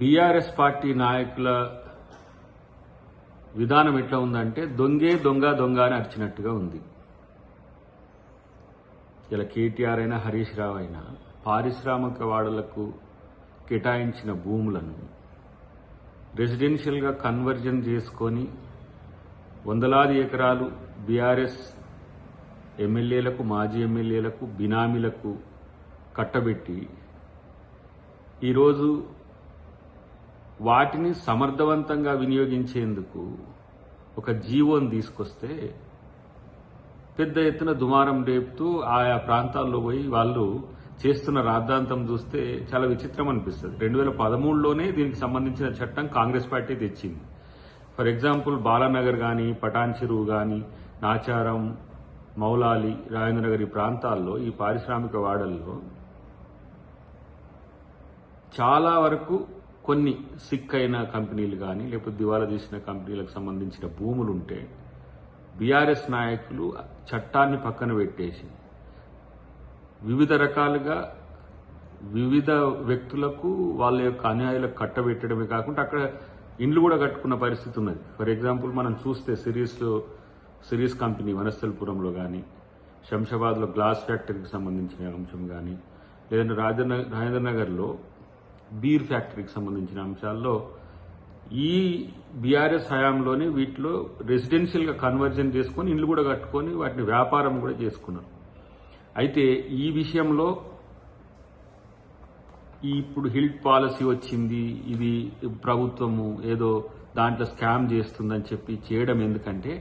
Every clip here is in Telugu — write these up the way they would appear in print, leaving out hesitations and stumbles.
బీఆర్ఎస్ పార్టీ నాయకుల విధానం ఎట్లా ఉందంటే దొంగే దొంగ దొంగ అని అరిచినట్టుగా ఉంది. ఇలా కేటీఆర్ అయినా హరీష్ రావు అయినా పారిశ్రామిక వాడలకు కేటాయించిన భూములను రెసిడెన్షియల్గా కన్వర్జన్ చేసుకొని వందలాది ఎకరాలు బీఆర్ఎస్ ఎమ్మెల్యేలకు, మాజీ ఎమ్మెల్యేలకు, బినామీలకు కట్టబెట్టి ఈరోజు వాటిని సమర్థవంతంగా వినియోగించేందుకు ఒక జీవోని తీసుకొస్తే పెద్ద ఎత్తున దుమారం రేపుతూ ఆయా ప్రాంతాల్లో పోయి వాళ్ళు చేస్తున్న రాద్ధాంతం చూస్తే చాలా విచిత్రం అనిపిస్తుంది. 2013లోనే దీనికి సంబంధించిన చట్టం కాంగ్రెస్ పార్టీ తెచ్చింది. ఫర్ ఎగ్జాంపుల్ బాలానగర్ కానీ, పటాన్ చెరువు కానీ, నాచారం, మౌలాలి, రాజేంద్రనగర్ ఈ ప్రాంతాల్లో, ఈ పారిశ్రామిక వాడల్లో చాలా వరకు కొన్ని సిక్ అయిన కంపెనీలు కానీ లేకపోతే దివాలా తీసిన కంపెనీలకు సంబంధించిన భూములుంటే బీఆర్ఎస్ నాయకులు చట్టాన్ని పక్కన పెట్టేసి వివిధ రకాలుగా వివిధ వ్యక్తులకు వాళ్ళ యొక్క అన్యాయాలకు కట్టబెట్టడమే కాకుండా అక్కడ ఇండ్లు కూడా కట్టుకున్న పరిస్థితి ఉన్నది. ఫర్ ఎగ్జాంపుల్ మనం చూస్తే సిరీస్ కంపెనీ వనస్థలపురంలో కానీ, శంషాబాద్లో గ్లాస్ ఫ్యాక్టరీకి సంబంధించిన అంశం కానీ, లేదంటే రాజేంద్రనగర్లో బీర్ ఫ్యాక్టరీకి సంబంధించిన అంశాల్లో ఈ బీఆర్ఎస్ హయాంలోనే వీటిలో రెసిడెన్షియల్గా కన్వర్జన్ చేసుకొని ఇండ్లు కూడా కట్టుకొని వాటిని వ్యాపారం కూడా చేసుకున్నారు. అయితే ఈ విషయంలో ఇప్పుడు హిల్ట్ పాలసీ వచ్చింది, ఇది ప్రభుత్వము ఏదో దాంట్లో స్కామ్ చేస్తుందని చెప్పి చేయడం ఎందుకంటే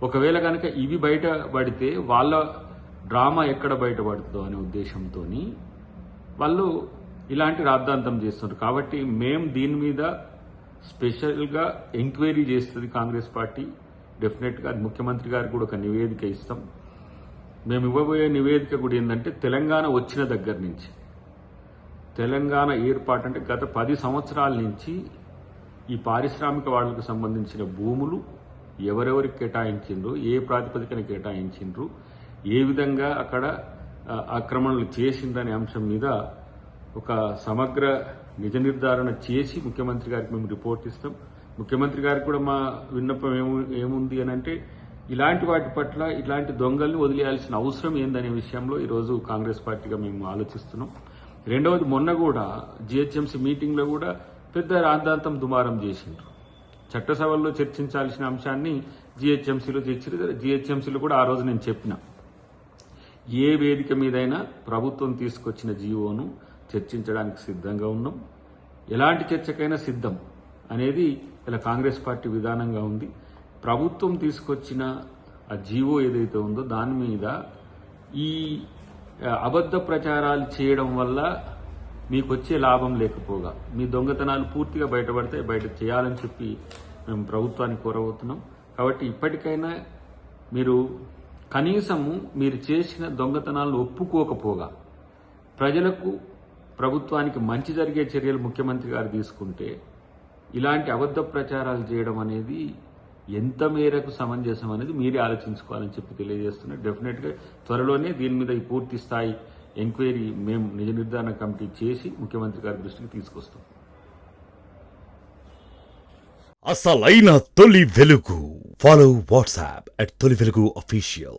ఒకవేళ కనుక ఇవి బయటపడితే వాళ్ళ డ్రామా ఎక్కడ బయటపడుతుందో అనే ఉద్దేశంతో వాళ్ళు ఇలాంటి రాద్ధాంతం చేస్తున్నారు. కాబట్టి మేము దీని మీద స్పెషల్గా ఎంక్వైరీ చేస్తుంది కాంగ్రెస్ పార్టీ. డెఫినెట్గా ముఖ్యమంత్రి గారికి కూడా ఒక నివేదిక ఇస్తాం. మేము ఇవ్వబోయే నివేదిక కూడా ఏంటంటే తెలంగాణ వచ్చిన దగ్గర నుంచి, తెలంగాణ ఏర్పాటు అంటే గత 10 సంవత్సరాల నుంచి ఈ పారిశ్రామిక వాళ్లకు సంబంధించిన భూములు ఎవరెవరికి కేటాయించిండ్రు, ఏ ప్రాతిపదికన కేటాయించిండ్రు, ఏ విధంగా అక్కడ ఆక్రమణలు చేసిండ్రనే అంశం మీద ఒక సమగ్ర నిజ నిర్ధారణ చేసి ముఖ్యమంత్రి గారికి మేము రిపోర్ట్ ఇస్తాం. ముఖ్యమంత్రి గారికి కూడా మా విన్నపం ఏముంది అని అంటే ఇలాంటి వాటి పట్ల ఇలాంటి దొంగల్ని వదిలేయాల్సిన అవసరం ఏందనే విషయంలో ఈరోజు కాంగ్రెస్ పార్టీగా మేము ఆలోచిస్తున్నాం. రెండవది, మొన్న కూడా జీహెచ్ఎంసీ మీటింగ్లో కూడా పెద్ద రాద్ధాంతం దుమారం చేసిండ్రు. చట్టసభల్లో చర్చించాల్సిన అంశాన్ని జీహెచ్ఎంసీలో తెచ్చారు. జీహెచ్ఎంసీలో కూడా ఆ రోజు నేను చెప్పిన ఏ వేదిక మీదైనా ప్రభుత్వం తీసుకొచ్చిన జీవోను చర్చించడానికి సిద్ధంగా ఉన్నాం, ఎలాంటి చర్చకైనా సిద్ధం అనేది ఇలా కాంగ్రెస్ పార్టీ విధానంగా ఉంది. ప్రభుత్వం తీసుకొచ్చిన ఆ జీవో ఏదైతే ఉందో దాని మీద ఈ అబద్ధ ప్రచారాలు చేయడం వల్ల మీకు వచ్చే లాభం లేకపోగా మీ దొంగతనాలు పూర్తిగా బయటపడితే బయట చేయాలని చెప్పి మేము ప్రభుత్వాన్ని కోరబోతున్నాం. కాబట్టి ఇప్పటికైనా మీరు కనీసము మీరు చేసిన దొంగతనాలను ఒప్పుకోకపోగా ప్రజలకు, ప్రభుత్వానికి మంచి జరిగే చర్యలు ముఖ్యమంత్రి గారు తీసుకుంటే ఇలాంటి అబద్ధ ప్రచారాలు చేయడం అనేది ఎంత మేరకు సమంజసం అనేది మీరే ఆలోచించుకోవాలని చెప్పి తెలియజేస్తున్నారు. డెఫినెట్గా త్వరలోనే దీని మీద ఈ పూర్తి స్థాయి ఎంక్వైరీ మేము నిజ నిర్ధారణ కమిటీ చేసి ముఖ్యమంత్రి గారి దృష్టికి తీసుకొస్తాం. అసలైన తొలి వెలుగు. ఫాలో వాట్సాప్ @తొలి వెలుగు official.